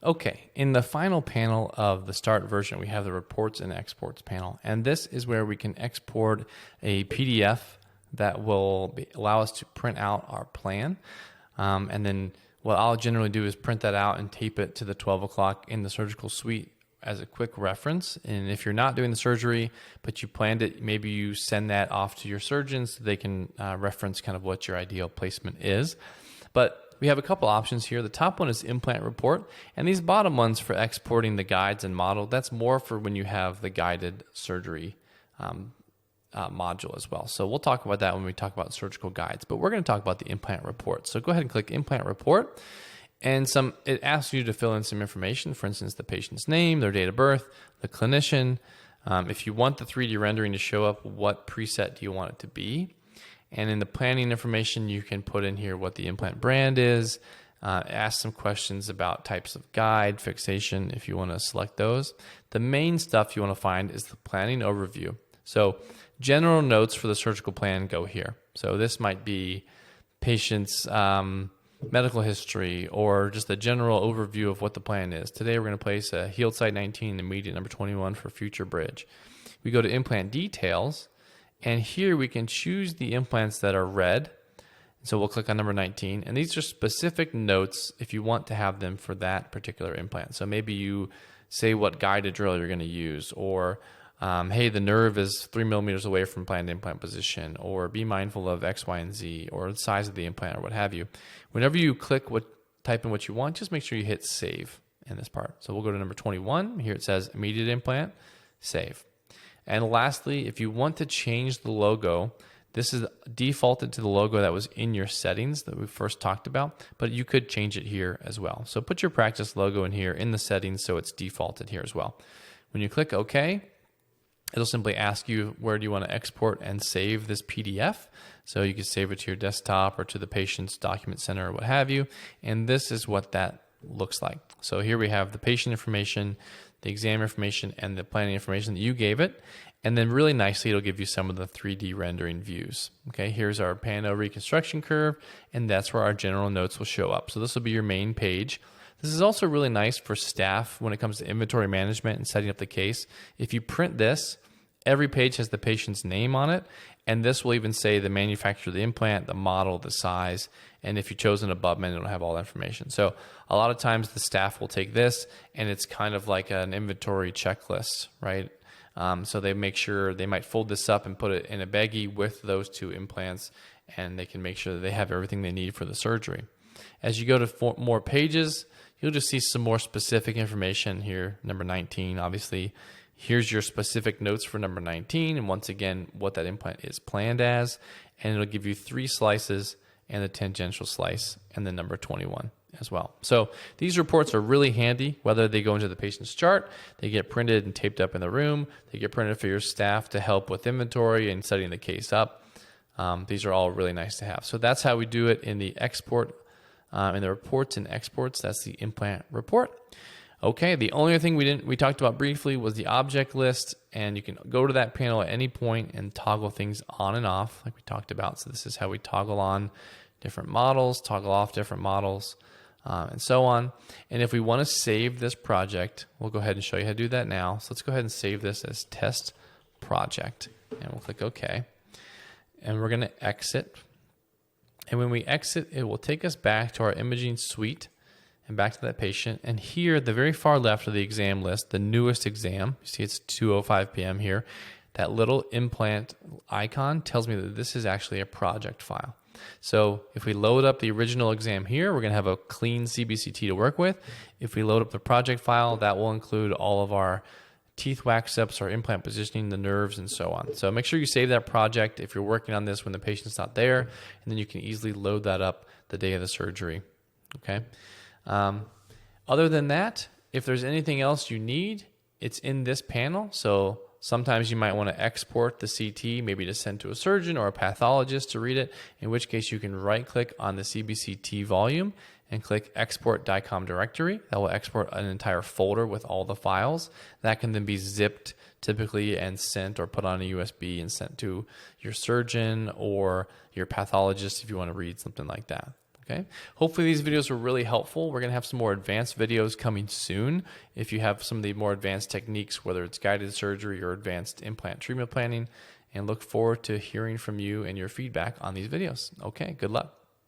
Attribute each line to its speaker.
Speaker 1: Okay, in the final panel of the start version, we have the reports and exports panel. And this is where we can export a PDF that will allow us to print out our plan. And then what I'll generally do is print that out and tape it to the 12 o'clock in the surgical suite as a quick reference. And if you're not doing the surgery, but you planned it, maybe you send that off to your surgeons so they can reference kind of what your ideal placement is. But we have a couple options here. The top one is implant report, and these bottom ones for exporting the guides and model, that's more for when you have the guided surgery module as well. So we'll talk about that when we talk about surgical guides, but we're going to talk about the implant report. So go ahead and click implant report, and it asks you to fill in some information, for instance, the patient's name, their date of birth, the clinician. If you want the 3D rendering to show up, what preset do you want it to be? And in the planning information, you can put in here what the implant brand is, ask some questions about types of guide, fixation, if you want to select those. The main stuff you want to find is the planning overview. So general notes for the surgical plan go here. So this might be patient's medical history or just a general overview of what the plan is. Today we're going to place a healed site 19 immediate number 21 for future bridge. We go to implant details. And here we can choose the implants that are red. So we'll click on number 19. And these are specific notes if you want to have them for that particular implant. So maybe you say what guided drill you're going to use, or hey, the nerve is 3 millimeters away from planned implant position, or be mindful of X, Y, and Z, or the size of the implant, or what have you. Whenever you type in what you want, just make sure you hit save in this part. So we'll go to number 21. Here it says immediate implant, save. And lastly, if you want to change the logo, this is defaulted to the logo that was in your settings that we first talked about, but you could change it here as well. So put your practice logo in here in the settings so it's defaulted here as well. When you click OK, it'll simply ask you where do you want to export and save this PDF. So you can save it to your desktop or to the patient's document center or what have you. And this is what that looks like. So here we have the patient information, the exam information, and the planning information that you gave it. And then really nicely, it'll give you some of the 3D rendering views. Okay, here's our pano reconstruction curve, and that's where our general notes will show up. So this will be your main page. This is also really nice for staff when it comes to inventory management and setting up the case. If you print this, every page has the patient's name on it, and this will even say the manufacturer of the implant, the model, the size, and if you chose an abutment, it'll have all that information. So a lot of times the staff will take this, and it's kind of like an inventory checklist, right? So they make sure they might fold this up and put it in a baggie with those two implants, and they can make sure that they have everything they need for the surgery. As you go to more pages, you'll just see some more specific information here. Number 19, obviously. Here's your specific notes for number 19, and once again, what that implant is planned as, and it'll give you 3 slices and the tangential slice, and then number 21 as well. So these reports are really handy, whether they go into the patient's chart, they get printed and taped up in the room, they get printed for your staff to help with inventory and setting the case up. These are all really nice to have. So that's how we do it in the export, in the reports and exports. That's the implant report. Okay, the only thing we talked about briefly was the object list, and you can go to that panel at any point and toggle things on and off like we talked about. So this is how we toggle on different models, toggle off different models, and so on. And if we want to save this project, we'll go ahead and show you how to do that now. So let's go ahead and save this as test project, and we'll click OK. And we're going to exit. And when we exit, it will take us back to our imaging suite and back to that patient. And here at the very far left of the exam list, the newest exam, you see it's 2:05 p.m. here, that little implant icon tells me that this is actually a project file. So if we load up the original exam here, we're going to have a clean CBCT to work with. If we load up the project file, that will include all of our teeth wax ups, our implant positioning, the nerves, and so on. So make sure you save that project if you're working on this when the patient's not there, and then you can easily load that up the day of the surgery. Okay. Other than that, if there's anything else you need, it's in this panel. So sometimes you might want to export the CT, maybe to send to a surgeon or a pathologist to read it, in which case you can right click on the CBCT volume and click export DICOM directory. That will export an entire folder with all the files. That can then be zipped typically and sent or put on a USB and sent to your surgeon or your pathologist if you want to read something like that. Okay. Hopefully these videos were really helpful. We're going to have some more advanced videos coming soon. If you have some of the more advanced techniques, whether it's guided surgery or advanced implant treatment planning, and look forward to hearing from you and your feedback on these videos. Okay. Good luck.